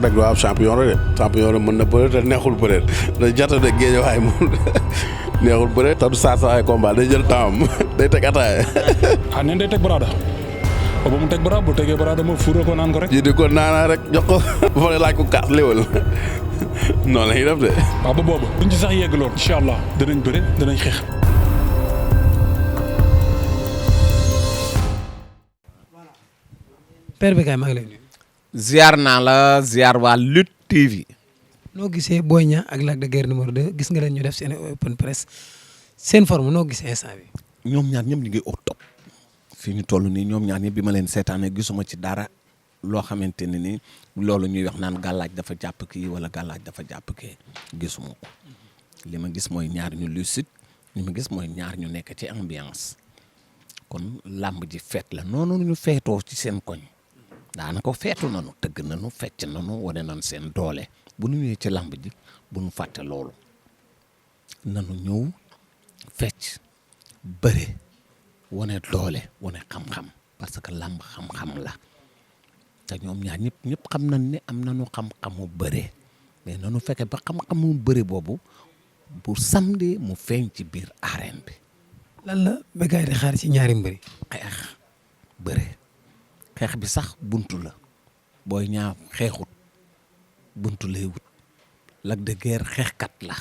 rek waaw champion la de champion la mën na bëre te neexul bëre da jota de Guédiawaye moom neexul bëre te du saa ay combat day jël temps day teg ataaya. neen day teg baraada ba mu teg baraada bu tegee baraada ma fuura ko naan ko rek. ji di ko naanaa rek jox ko ba pare laaj ko kaas léwal noonu la ñuy def de. waaw ba boobu buñ ci sax yegg lool incha allah danañ bëre danañ xeex. Père Bécaye maa ngi lay nuyu. ziar naa la ziar waa Lutte TV. noo gisee Boy Niang ak Lac de Guiers numéro 2 gis nga leen ñu def seen open press seen forme noo gisee instant bi. ñoom ñaar ñëpp ñu ngi au top fii ñu toll nii ñoom ñaar ñëpp bi ma leen seetaanee gisuma ci dara loo xamante ne ni loolu ñuy wax naan gàllaaj dafa jàpp kii wala gàllaaj dafa jàpp kii gisuma ko li ma gis mooy ñaar ñu lucide li ma gis mooy ñaar ñu nekk ci ambiance kon làmb ji feet la noonu ñu feetoo ci seen koñ daanaka feetu nanu tëgg nanu fecc nanu wane nan seen doole bu ñu ñëwee ci làmb ji bu ñu fàtte loolu nanu ñëw fecc bëre wane doole wane xam-xam parce que làmb xam-xam la te ñoom ñaar ñëpp xam nañ ne am nañu xam-xamu bëre mais nanu fekke ba xam-xamu bëre boobu bu samedi mu feeñ ci biir arène bi. lan la Bécaye di xaar ci ñaari mbëri. xeex bëre xeex bi sax buntu la Boy Niang xeexut buntu lay wut Lac de Guiers xeexkat la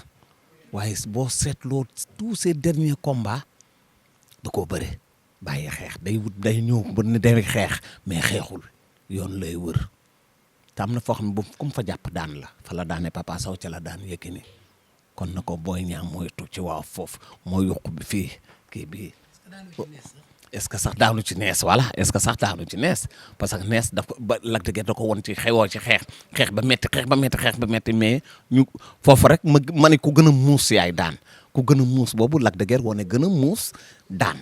waaye boo seetloo tous ces derniers combats da koo bëre bàyyi xeex day wut day ñëw ba ne day xeex mais xeexul yoon lay wër te am na foo xam ne bu ku mu fa jàpp daan la fa la daane Papa Sow ca la daan Yékini kon na ko Boy Niang moytu ci waaw foofu moo yokk bi fii kii bii est-ce que sax daanu ci nees voilà est-ce que sax daanu ci nees parce que nees daf ko ba Lac de Guiers da ko won ci xewoo ci xeex ba metti mais ñu foofu rek ma ne ku gën a muus yaay daan ku gën a muus boobu Lac de Guiers wane gën a muus daan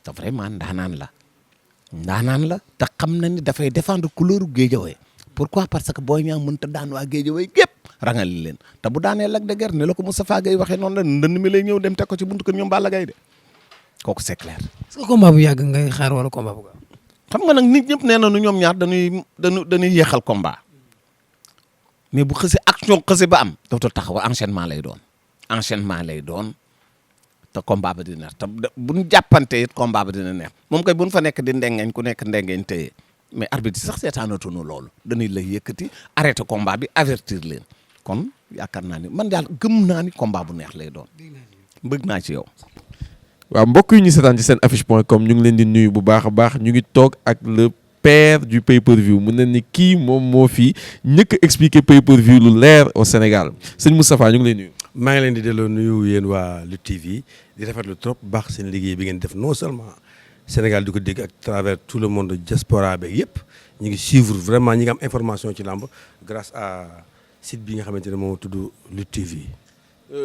te vraiment ndaanaan la te xam na ni dafay défendre couleur Guédiawaye pourquoi parce que Boy Niang mënta daan waa Guédiawaye gépp rangali leen te bu daanee Lac de Guiers ne la ko Moustapha Gueye waxee noonu la ndënd mi lay ñëw dem teg ko ci buntu kër ñoom Balla Gaye de kooku c'est clair. est-ce que combat bu yàgg ngay xaar wala combat bu gaaw. xam nga nag nit ñëpp nee nañu ñoom ñaar dañuy yéexal combat mais bu xësi action xësi ba am dootul taxaw enchaînement lay doon te combat ba dina neex te bu ñu jàppante it combat ba dina neex moom kay bu ñu fa nekk di ndengeñ ku nekk ndengeñ téye mais arbitre sax seetaanatuñu loolu dañuy lay yëkkati arrêté combat bi avertir leen kon yaakaar naa ni man daal gëm naa ni combat bu neex lay doon bëgg naa ci yow. waaw mbokk yi ñu seetaan ci seen affiche.com ñu ngi leen di nuyu bu baax a baax ñu ngi toog ak le père du pay-per-view mu ne ni kii moom moo fi ñëkk a expliquer pay-per-view lu leer au Sénégal sëñ Moustapha ñu ngi lay nuyu. maa ngi leen di delloo nuyu yéen waa Lutte TV di rafetlu trop baax seen liggéey bi ngeen def non seulement Sénégal di ko dégg ak travers tout le monde diaspora beeg yëpp ñu ngi suivre vraiment ñi ngi am information ci làmb grâce à site bi nga xamante ne moom tudd Lutte TV.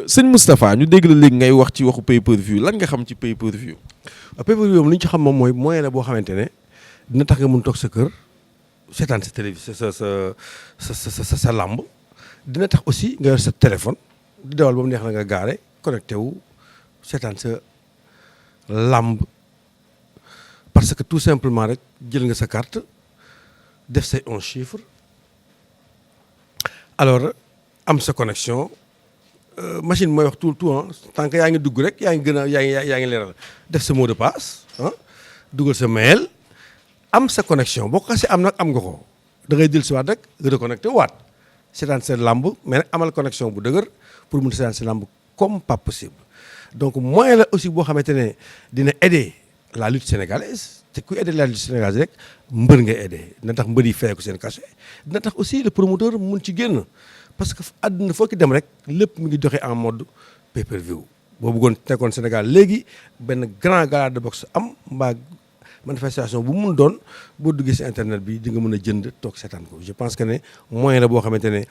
sëñ Moustapha ñu dégg la léegi ngay wax ci waxu pay-per-view lan nga xam ci pay-per-view. pay-per-view moom li ñu ci xam moom mooy moyen la boo xamante ne dina tax nga mun toog sa kër seetaan sa télévision sa làmb dina tax aussi nga yor sa téléphone di dawal ba mu neex la nga gaare connecté wu seetaan sa làmb parce que tout simplement rek jël nga sa carte def say 11 chiffres alors am sa connexion. Machine mooy wax tout tant que yaa ngi dugg rek yaa ngi leeral def sa mot de passe dugal sa mail am sa connexion boo ko xasee am nag am nga ko da ngay jël si waat rek reconnecté waat seetaan sa làmb mais nag amal connexion bu dëgër pour mun seetaan sa làmb comme pas possible donc moyen la aussi boo xamante ne dina aider la lutte sénégalaise te kuy aider la lutte sénégalaise rek mbër ngay aider dina tax mbër yi fay ko seen cachet dina tax aussi le promoteur mun ci génn. parce que àdduna foo ki dem rek lépp mi ngi doxee en mode pay-per-view boo bëggoon nekkoon Sénégal léegi benn grand gala de boxe am mbaa manifestation bu mun doon boo duggee si internet bi di nga mën a jënd toog seetaan ko je pense que ne moyen la boo xamante ne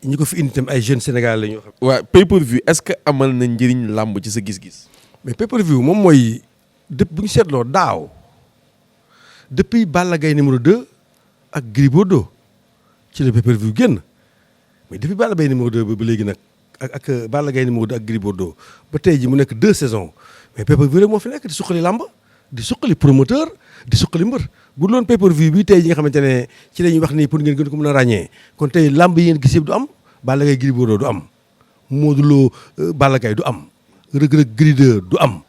ñi ko fi indi tam ay jeunes Sénégalais la ñoo xam. waaw pay-per-view est-ce que amal na njëriñ làmb ci sa gis-gis. mais pay-per-view moom mooy depuis bu ñu seetloo daaw depuis Balla Gaye numéro 2 ak Gris Bordeaux ci la pay-per-view génn. mais depuis Balla Gaye numéro 2 ba léegi nag ak Balla Gaye numéro 2 ak Gris Bordeaux ba tey ji mu nekk 2 saisons mais pay-per-view rek moo fi nekk di suqali làmb di suqali promoteur di suqali mbër bu loon pay-per-view bi tey yi nga xamante ne ci la ñuy wax nii pour ngeen gën ko mën a ràññee kon tey lamb yi ngeen gis yëpp du am Balla Gaye Gris Bordeaux du am Modou Lo Balla Gaye du am Reug Reug Gris 2 du am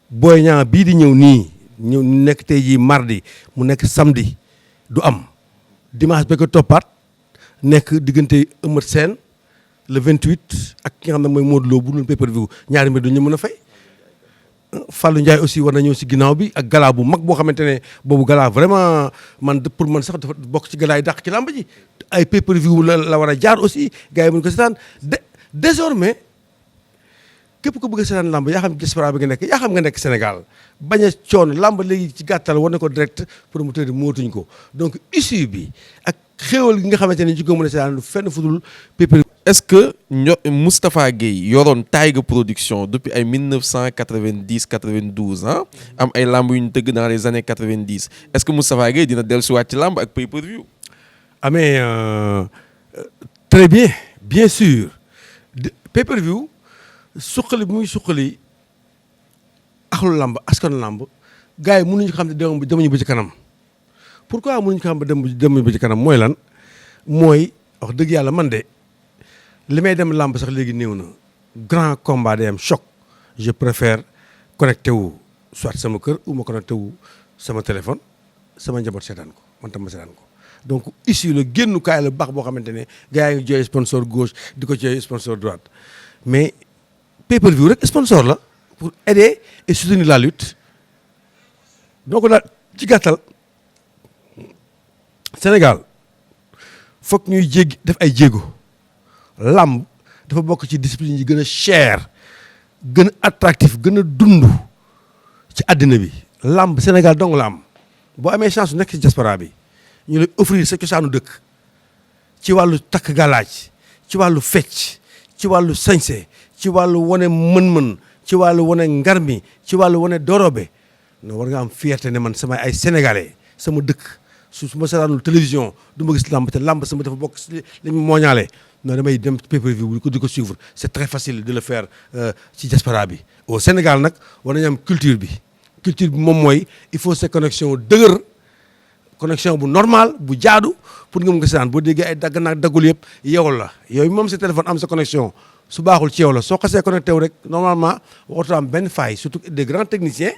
Boy Niang bii di ñëw nii ñëw nekk tey jii mardi mu nekk samedi du am dimanche ba ko toppaat nekk diggante Eumeu Sène le 28 ak ki nga xam ne mooy Modou Lo bu dul pay-per-view ñaari mbir duñu mën a fay Fallou Ndiaye aussi war na ñëw si ginnaaw bi ak gala bu mag boo xamante ne boobu gala vraiment man pour man sax dafa bokk ci gala yi dàq ci làmb ji ay pay-per-view la war a jaar aussi gars yi mën ko seetaan désormais képp ko bëgg a seetaan làmb yaa xam diaspora bi nga nekk yaa xam nga nekk Sénégal bañ a coono làmb léegi ci gàttal war na ko direct promoteur yi mootuñ ko donc issue bi ak xéewal gi nga xamante ne ci ko mën a seetaan fenn fudul pay-per-view. est-ce que Moustapha Gueye yoroon Taïga Production depuis ay 1990 92 ah am ay lamb yu ñu tëgg dans les années 90 est-ce que Moustapha Gueye dina dellusiwaat ci lamb ak pay-per-view. ah mais très bien sûr pay-per-view suqali bi muy suqali axlu lamb askanu lamb gars yi mënuñu ko xam ne demuñu ba ci kanam pourquoi mënuñu ko xam ne demuñu ba ci kanam mooy lan mooy wax dëgg yàlla man de. li may dem làmb sax léegi néew na grand combat day am choc je préfère connecté wu soit sama kër ou ma connecté wu sama téléphone sama njaboot seetaan ko man tam ma seetaan ko donc ici la génnukaay la baax boo xamante ne gars yi ngi jooy sponsor gauche di ko jooy sponsor droite mais pay-per-view rek sponsor la pour aider et soutenir la lutte donc daal ci gàttal Sénégal foog ñuy def ay jéego. Lamb dafa bokk ci discipline yi gën a cher gën a attractif gën a dund ci àddina bi lamb Sénégal dong la am boo amee chance su nekk ci diaspora bi ñu lay offrir sa cosaanu dëkk ci wàllu takk galaaj ci wàllu fecc ci wàllu sañse ci wàllu wane mën-mën ci wàllu wane ngarmi ci wàllu wane dorobe no war nga am fierté ne man sama ay sénégalais sama dëkk su ma seetaanul télévision du ma gis lamb te lamb sama dafa bokk si li mu mooñaale non damay dem pay-per-view di ko suivre c'est très facile de le faire ci diaspora bi au Sénégal nag war nañu am culture bi moom mooy il faut ces connexion dëgër connexion bu normal bu jaadu pour nga mun ko seetaan boo déggee ay dagg naag daggul yëpp yow la yooyu moom sa téléphone am sa connexion su baaxul ci yow la soo xasee connecté wu rek normalement waxtu am benn faille surtout des grands techniciens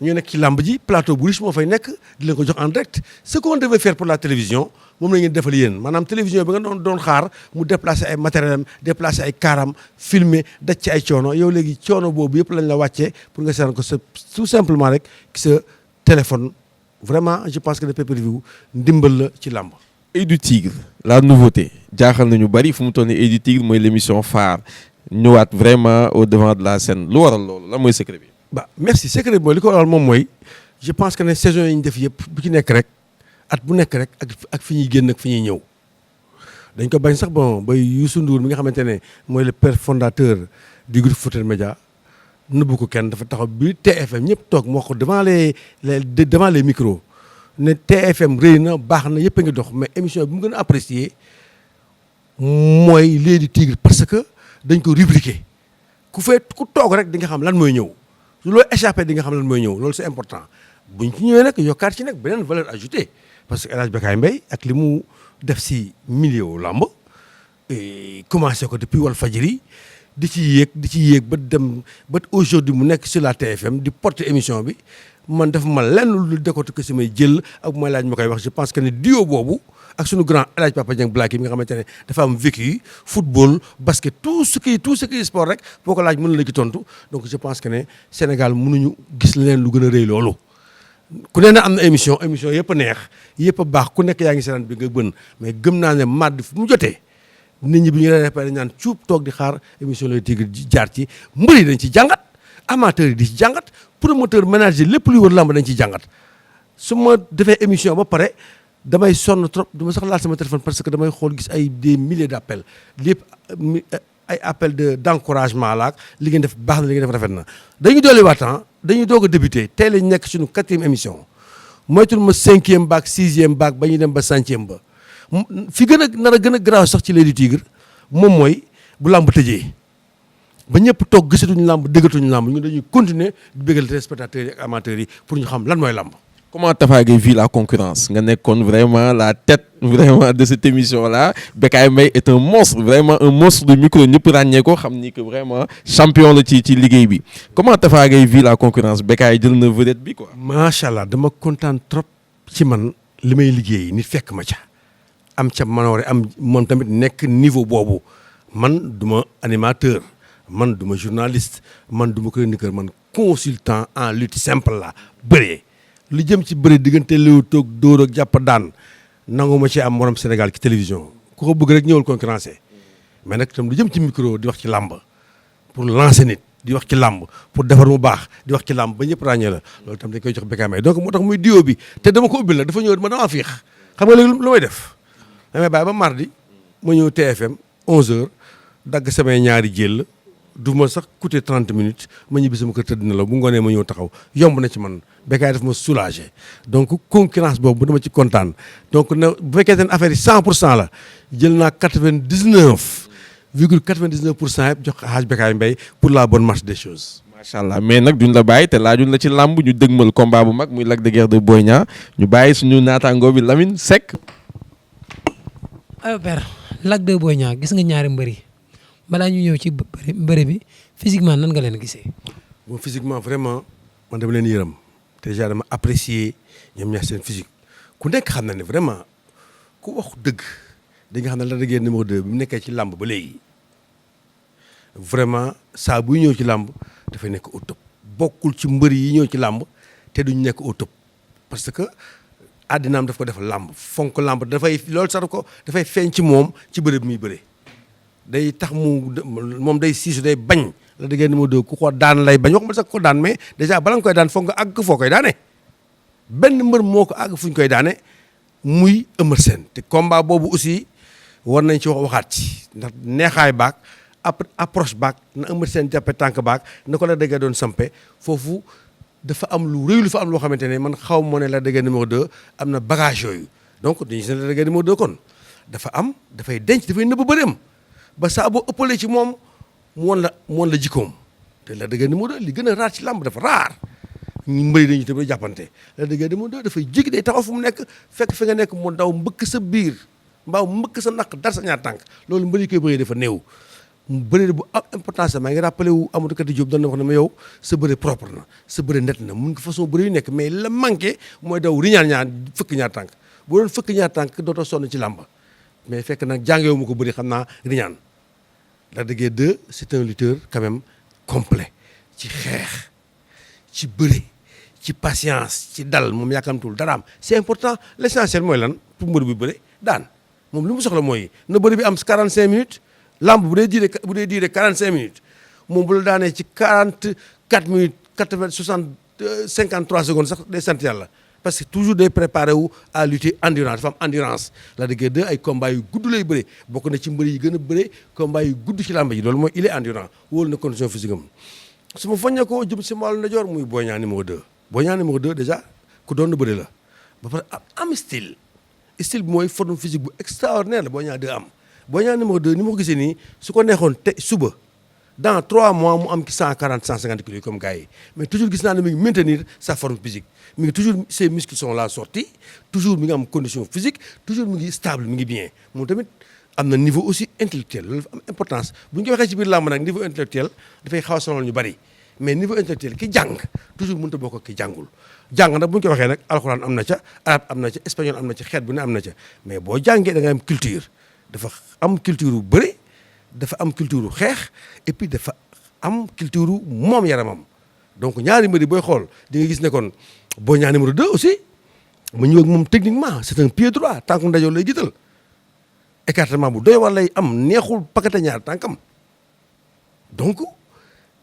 ñu nekk ci làmb ji plateau bu riche moo fay nekk di leen ko jox en direct ce qu'on devait faire pour la télévision moom la ngeen defal yéen maanaam télévision bi nga doon xaar mu déplacer ay matériel am déplacer ay kaaram filmer daj ci ay coono yow léegi coono boobu yëpp lañ la wàccee pour nga seetaan ko sa tout simplement rek sa téléphone vraiment je pense que le pay-per-view ndimbal la ci làmb. Œil du Tigre la nouveauté jaaxal nañu bari fu mu toll nii Œil du Tigre mooy l'émission phare ñëwaat vraiment au devant de la scène lu waral loolu lan mooy secret bi. bah merci secret bi mooy li ko waral moom mooy je pense que ne saison yi ñu def yëpp bu ci nekk rek at bu nekk rek ak fi ñuy génn ak fi ñuy ñëw dañ ko bañ sax bon ba Youssou Ndour mi nga xamante ne mooy le père fondateur du groupe Futurs Médias nëbbu ko kenn dafa taxaw bi TFM ñëpp toog moo ko devant les micros ne TFM rëy na baax na yëpp a ngi dox mais émission bi mu gën a apprécier mooy L'Œil du Tigre parce que dañ ko rubriquer ku toog rek di nga xam lan mooy ñëw su loo échappé di nga xam lan mooy ñëw loolu c'est important buñ ci ñëwee nag yokkaat ci nag beneen valeur ajoutée parce que El Hadj Bécaye Mbaye ak li mu def si milieu lamb commencé ko depuis Walfadjri di ci yéeg ba dem ba aujourd'hui mu nekk sur la TFM di porter émission bi man dafa ma lenn lu décortiquer si may jël ak bu may laaj ma koy wax je pense que ne duo boobu ak sunu grand El Hadj Papa Dieng Blacky mi nga xamante ne dafa am vécu football basket tout ce qui est sport rek boo ko laaj mën na la ci tontu donc je pense que ne Sénégal mënuñu gis leen lu gën a rëy loolu. ku ne na am na émission yëpp a neex yëpp a baax ku nekk yaa ngi seetaan bi nga bën mais gëm naa ne màdd fu mu jotee nit ñi bi ñu réparé ñaan cuub toog di xaar émission L'Œil du Tigre jaar ci mbër yi dañ ci jàngat amateurs yi di ci jàngat promoteur manager lépp luy wër lamb dañ ci jàngat su ma defee émission ba pare damay sonn trop du ma sax laal sama téléphone parce que damay xool gis ay des milliers d'appels lépp ay appel d'encouragement laak li ngeen def baax na li ngeen def rafet na dañuy dolli waxtaan dañuy doog a débuté tey lañ nekk suñu 4e émission moytul ma 5e baak 6e baak ba ñuy dem ba 100e ba fi gën a nar a gën a grave sax ci L'Œil du Tigre moom mooy bu làmb tëjee ba ñëpp toog gisatuñu làmb déggatuñu làmb ñu dañuy continuer di bégal téléspectateurs yi ak amateurs yi pour ñu xam lan mooy làmb. Comment Tapha Gueye vit la concurrence nga nekkoon vraiment la tête vraiment de cette émission là Bécaye Mbaye est un monstre vraiment un monstre de micro ñëpp ràññee ko xam ni que vraiment champion la ci liggéey bi comment Tapha Gueye vit la concurrence Bécaye jël na vedette bi quoi. macha allah dama kontaan trop ci man li may liggéey nit fekk ma ca am ca manoore am moom tamit nekk niveau boobu man du ma animateur man du ma journaliste man du ma chroniqueur man consultant en lutte simple la bëree. lu jëm ci bëri diggante léew toog dóor ak jàpp daan nangu ma ci am morom Sénégal ci télévision ku ko bëgg rek ñëwal concurrencé mais nag tam lu jëm ci micro di wax ci làmb pour lancer nit di wax ci làmb pour defar mu baax di wax ci làmb ba ñëpp ràññee la loolu tam dañ koy jox Bécaye Mbaye donc moo tax muy duo bi te dama ko ubbil nag dafa ñëw ma damaa fiix xam nga léegi lu may def damay bàyyi ba mardi ma ñëw TFM 11h dagg samay ñaari jël du ma sax coûter 30 minutes ma ñibbi sama kër tëdd na la bu ngoonee ma ñëw taxaw yomb na ci man Bécaye daf ma soulagé donc concurrence boobu dama ci kontaan donc na bu fekkee seen affaire yi 100% la jël naa 99,99% yëpp jox ko Hadj Bécaye Mbaye pour la bonne marche des choses. macha allah mais nag duñ la bàyyi te laajuñ la ci làmb ñu dëgmal combat bu mag muy Lac de Guiers de Boy Niang ñu bàyyi suñu naataangoo bi Lamine Seck. aywa père Lac de Boy Niang gis nga ñaari mbër yi balaa ñu ñëw ci bëri bi physiquement nan nga leen gisee. bon physiquement vraiment man dama leen yërëm te déjà dama apprécier ñoom ñaar seen physique ku nekk xam na ne vraiment ku wax dëgg di nga xam ne Lac de Guiers numéro 2 bi mu nekkee ci làmb ba léegi vraiment saa buy ñëw ci làmb dafay nekk au top bokkul ci mbër yi ñëw ci làmb te duñ nekk au top parce que àddinaam daf ko def làmb fonk làmb dafay loolu sax dafay feeñ ci moom ci bëre bi muy bëre day tax moom day siisu day bañ Lac de Guiers numéro 2 ku ko daan lay bañ waxuma sax ko daan mais déjà bala nga koy daan foog nga àgg foo koy daane benn mbër moo ko àgg fu ñu koy daane muy Eumeu Sène te combat boobu aussi war nañ ci waxaat ci ndax neexaay baak approche baak na Eumeu Sène jàppe tànk baak na ko Lac de Guiers doon sampe foofu dafa am lu rëy lu fa am loo xamante ne man xaw moo ne Lac de Guiers numéro 2 am na bagage yooyu donc dañuy gis ne Lac de Guiers numéro 2 kon dafay denc dafay nëbb bëreem ba saa boo ëppalee ci moom mu woon la jikkoom te Lac de Guiers numéro 2 li gën a raar ci làmb dafa raar ñu mbëri dañuy tamit jàppante Lac de Guiers numéro 2 dafay jéggi day taxaw fu mu nekk fekk fi nga nekk mu daw mbëkk sa biir mbaaw mbëkk sa naq dar sa ñaar tànk loolu mbëri koy bëree dafa néew bëri bu am importance maa ngi rappelé wu Amadou Kati Diop doon na wax ne ma yow sa bëri propre na sa bëri net na mun nga façon bëri yu nekk mais la manqué mooy daw riñaan ñaar fëkk ñaar tànk boo doon fëkk ñaar tànk dootoo sonn ci làmb mais fekk nag jàngewu ma ko bëri xam naa riñaan Lac de Guiers 2 c'est un lutteur quand même complet ci xeex ci bëri ci patience ci dal moom yaakamtul daraam c'est important l'essentiel mooy lan pour mbër bi bëri daan moom li mu soxla mooy na bëri bi am 45 minutes lamb bu dee diire 45 minutes moom bu la daanee ci 44 minutes 53 secondes sax day sant yàlla parce que toujours day préparé wu à lutter endurance dafa am endurance Lac de Guiers 2 ay combat yu gudd lay bëre bokk na ci mbër yi gën a bëre combat yu gudd ci lamb ji loolu mooy il est endurant wóolu na condition physique am su ma faññee ko jëm si wàllu ndajoor muy Boy Niang numéro 2 Boy Niang numéro 2 déjà ku doon na bëre la ba pare am style bi mooy forme physique bu extraordinaire la Boy Niang 2 am Boy Niang numéro 2 ni ma ko gisee nii su ko neexoon te suba dans 3 mois mu am ci 140 150 kilos comme gars yi mais toujours gis naa ne mi ngi maintenir sa forme physique mi ngi toujours ses muscles sont là sortis toujours mi ngi am condition physique toujours mi ngi stable mi ngi bien moom tamit am na niveau aussi intellectuel loolu dafa am importance bu ñu ko waxee ci biir làmb nag niveau intellectuel dafay xaw a sonal ñu bari mais niveau intellectuel ki jàng toujours mënut a bokk ak ki jàngul jàng nag bu ñu ko waxee nag alxuraan am na ca arabe am na ca espagnol am na ca xeet bu ne am na ca mais boo jàngee da nga am culture dafa am culture bu bëri dafa am culture bu xeex et puis dafa am culture bu moom yaramam donc ñaari mbir yi booy xool di nga gis ne kon Boy Niang numéro 2 aussi mu ñëw ak moom techniquement c'est un pied droit tànku ndajoor lay jiital écartement bu doy war lay am neexul pakate ñaar tànkam donc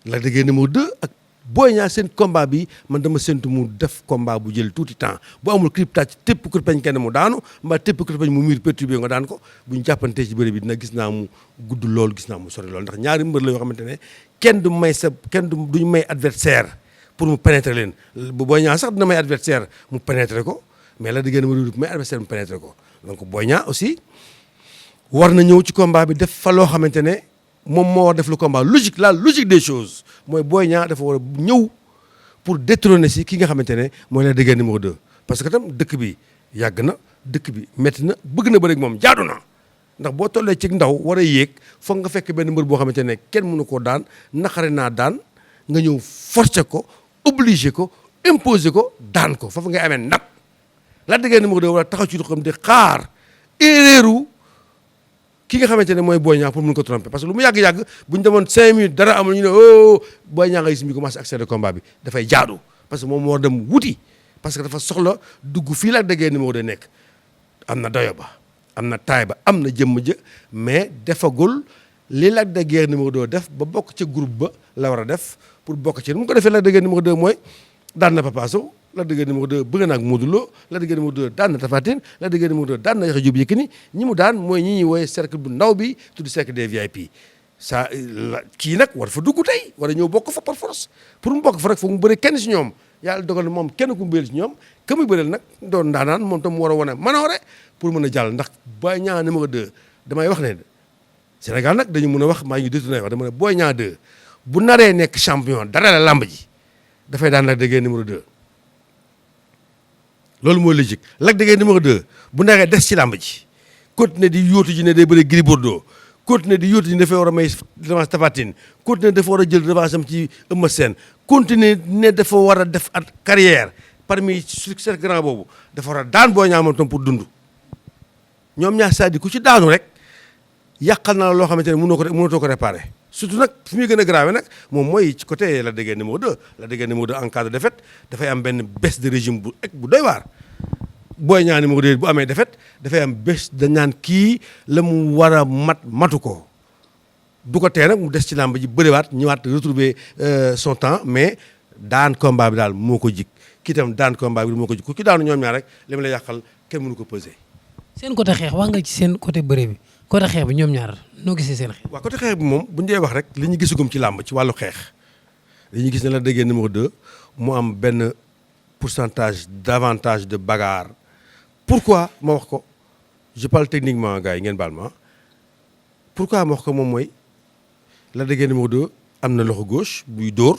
Lac de Guiers numéro 2 ak Boy Niang seen combat bi man dama séntu mu def combat bu jël tuuti temps bu amul krip tàcc tépp kurpeñ kenn mu daanu mbaa tépp kurpeñ mu miir perturbé nga daan ko bu ñu jàppantee ci bëri bi dina gis naa mu gudd lool gis naa mu sori lool ndax ñaari mbër la yoo xamante ne kenn duñu may adversaire pour mu pénétrer leen bu Boy Niang sax dina may adversaire mu pénétrer ko mais Lac de Guiers numéro 2 may adversaire mu pénétrer ko donc Boy Niang aussi war na ñëw ci combat bi def fa loo xamante ne moom moo war def le combat logique la logique des choses mooy Boy Niang dafa war a ñëw pour détrôner si ki nga xamante ne mooy Lac de Guiers numéro 2. parce que tam dëkk bi yàgg na dëkk bi métti na bëgg na bëri ak moom jaadu na ndax boo tollee ci ndaw war a yéeg foog nga fekk benn mbër boo xamante ne kenn mënu koo daan naqare naa daan nga ñëw forcer ko obliger ko imposer ko daan ko foofu ngay amee ndam Lac de Guiers numéro 2 war a taxaw ci lu xam di xaar erreuru ki nga xamante ne mooy Boy Niang pour mun ko tromper parce que lu mu yàgg-yàgg bu ñu demoon 5 minutes dara amul ñu ne oh Boy Niang nga gis mi commencé accélérer combat bi dafay jaadu parce que moom moo war dem wuti parce que dafa soxla dugg fii Lac de Guiers numéro 2 nekk am na doyo ba am na taay ba am na jëmm jë mais defagul li Lac de Guiers numéro 2 def ba bokk ca groupe ba la war a def pour bokk ci nu mu ko defee Lac de Guiers numéro 2 mooy daan na Papa Sow Lac de Guiers numéro 2 bëgg na ak Modou Lo Lac de Guiers numéro 2 daan na Tapha Tine Lac de Guiers numéro 2 daan na Yaxya Jóob Yékini ñi mu daan mooy ñi ñuy wooye cercle bu ndaw bi tudd cercle des VIP ça kii nag war fa dugg tey war a ñëw bokk fa par force pour mu bokk fa rek foog mu bëri kenn si ñoom yàlla dogal na moom kenn ku mu bëreel si ñoom ka muy bëreel nag doon ndaanaan moom tam mu war a wane manoore pour mën a jàll ndax Boy Niang numéro 2 damay wax ne Sénégal nag dañu mën a wax maa ngi détourné wax dama ne Boy Niang 2 bu naree nekk champion dara la lamb ji dafay daan Lac de Guiers numéro 2 loolu mooy logique Lac de Guiers numéro 2 bu naree des ci lamb ji continuer di yóotu ji ne day bëri Gris Bordeaux continuer di yóotu ji ne dafay war a may revanche Tapha Tine continuer dafa war a jël revanche am ci Eumeu Sène continuer ne dafa war a def at carrière parmi succès grand boobu dafa war a daan Boy Niang moom tam pour dund ñoom ñaar c'est-à-dire ku ci daanu rek yàqal na la loo xamante ne mënatoo ko réparer surtout nag fi muy gën a grave nag moom mooy ci côté Lac de Guiers numéro 2 Lac de Guiers numéro 2 en cas de défaite dafay am benn baisse de régime bu doy waar Boy Niang numéro 2 bu amee défaite dafay am baisse dañ naan kii la mu war a matu ko du ko tee nag mu des ci làmb ji bëriwaat ñëwaat retrouver son temps mais daan combat bi daal moo ko jik kii tam daan combat bi moo ko jik ku ki daanu ñoom ñaar rek li ma la yàqal kenn mënu ko peser. seen côté xeex wax nga ci seen côté bëre bi côté xeex bi ñoom ñaar noo gisee seen xeex. waaw côté xeex bi moom bu ñu dee wax rek li ñu gisagum ci làmb ci wàllu xeex li ñu gis ne Lac de Guiers numéro 2 mu am benn pourcentage davantage de bagarre pourquoi ma wax ko je parle techniquement gars yi ngeen baal ma pourquoi ma wax ko moom mooy Lac de Guiers numéro 2 am na loxo gauche buy dóor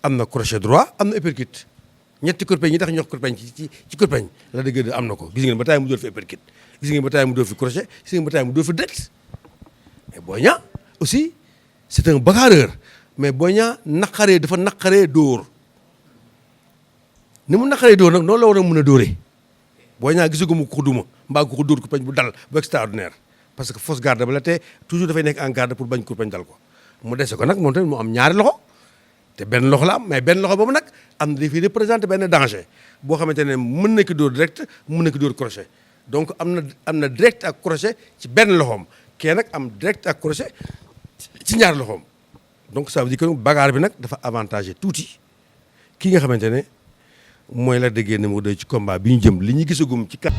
am na crochet droit am na uppercut ñetti kurpeñ ñi tax ñu wax kurpeñ ci kurpeñ Lac de Guiers 2 am na ko gis ngeen ba taay mu dóor fi uppercut gis ngeen ba taay mu dóor fi crochet gis ngeen ba taay mu dóor fi direct mais Boy Niang aussi c'est un bagarreur mais Boy Niang dafa naqaree dóor ni mu naqaree dóor nag noonu la war a mën a dóoree Boy Niang gisagu mu ko duma mbaa ko dóor kurpeñ bu dal bu extraordinaire parce que fausse garde ba la te toujours dafay nekk en garde pour bañ kurpeñ dal ko mu dese ko nag moom tamit mu am ñaari loxo te benn loxo la am mais benn loxo boobu nag am na dafay représenté benn danger boo xamante ne mën na ko dóor direct mën na ko dóor crochet donc am na direct ak crochet ci benn loxoom kee nag am direct ak crochet ci ñaari loxoom donc ça veut dire que bagarre bi nag dafa avantagé tuuti kii nga xamante ne mooy Lac de Guiers numéro 2 ci combat bi ñu jëm li ñu gisagum ci kat.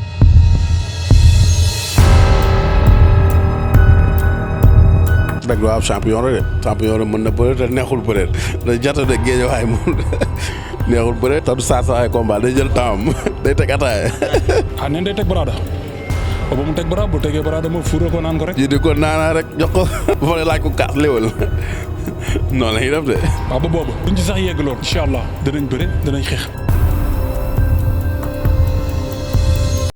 Lac waaw champion la de champion la mën na bëre te neexul bëre da jata de Guédiawaye moom neexul bëre te du saa ay combat day jël temps am day teg ataaya. ah neen day teg baraada ba mu teg baraada bu tegee baraada ma fuura ko naan ko rek. ji di ko naanaa rek jox ko ba pare laaj ko kaas léwal noonu la ñuy def de. waaw ba boobu duñ ci sax yegg lool incha allah danañ bëre danañ xeex.